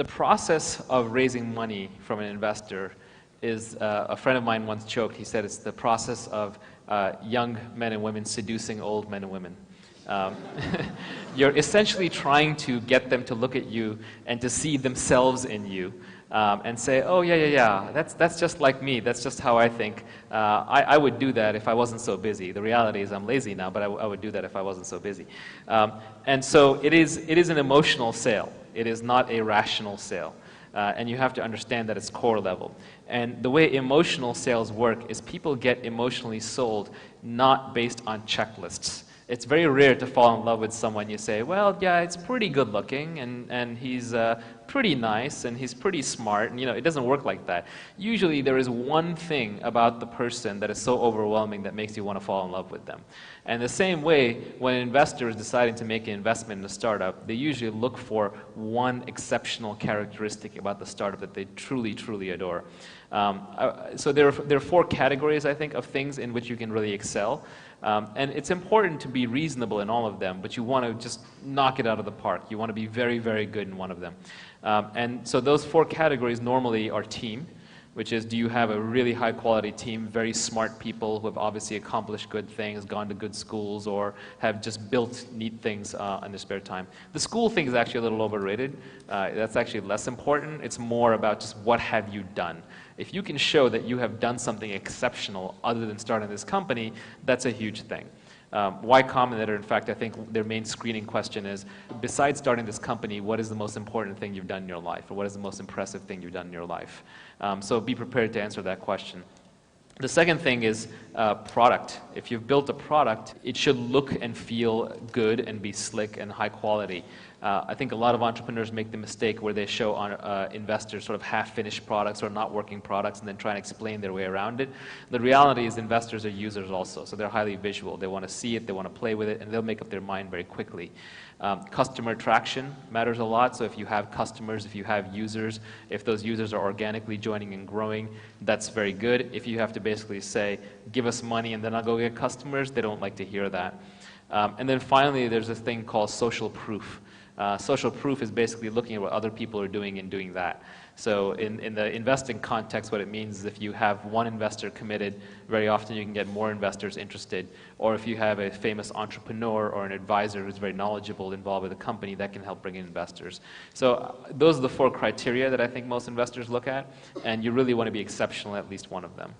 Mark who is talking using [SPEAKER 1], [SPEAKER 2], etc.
[SPEAKER 1] The process of raising money from an investor is, a friend of mine once joked, he said it's the process of young men and women seducing old men and women. You're essentially trying to get them to look at you and to see themselves in you, and say, oh yeah, that's just like me, that's just how I think. I would do that if I wasn't so busy. The reality is I'm lazy now, but I would do that if I wasn't so busy. And so it is an emotional sale. It is not a rational sale. And you have to understand that it's core level. And the way emotional sales work is people get emotionally sold not based on checklists. It's very rare to fall in love with someone you say, well, yeah, it's pretty good looking, and he's pretty nice, and he's pretty smart, and it doesn't work like that. Usually there is one thing about the person that is so overwhelming that makes you want to fall in love with them. And the same way, when an investor is deciding to make an investment in a startup, they usually look for one exceptional characteristic about the startup that they truly, truly adore. So there are 4 categories, I think, of things in which you can really excel. And it's important to be reasonable in all of them, but you want to just knock it out of the park. You want to be very, very good in one of them. And so those 4 categories normally are team, which is, do you have a really high quality team, very smart people who have obviously accomplished good things, gone to good schools, or have just built neat things in their spare time. The school thing is actually a little overrated. That's actually less important. It's more about just what have you done. If you can show that you have done something exceptional other than starting this company, that's a huge thing. Y Combinator, in fact, I think their main screening question is, besides starting this company, what is the most important thing you've done in your life? Or what is the most impressive thing you've done in your life? So be prepared to answer that question. The second thing is product. If you've built a product, it should look and feel good and be slick and high quality. I think a lot of entrepreneurs make the mistake where they show investors sort of half-finished products or not working products and then try and explain their way around it. The reality is investors are users also, so they're highly visual. They want to see it, they want to play with it, and they'll make up their mind very quickly. Customer traction matters a lot, so if you have customers, if you have users, if those users are organically joining and growing, that's very good. If you have to basically say, give us money and then I'll go get customers, they don't like to hear that. And then finally, there's this thing called social proof. Social proof is basically looking at what other people are doing and doing that. So in the investing context, what it means is if you have one investor committed, very often you can get more investors interested. Or if you have a famous entrepreneur or an advisor who's very knowledgeable involved with a company, that can help bring in investors. So those are the 4 criteria that I think most investors look at, and you really want to be exceptional at least one of them.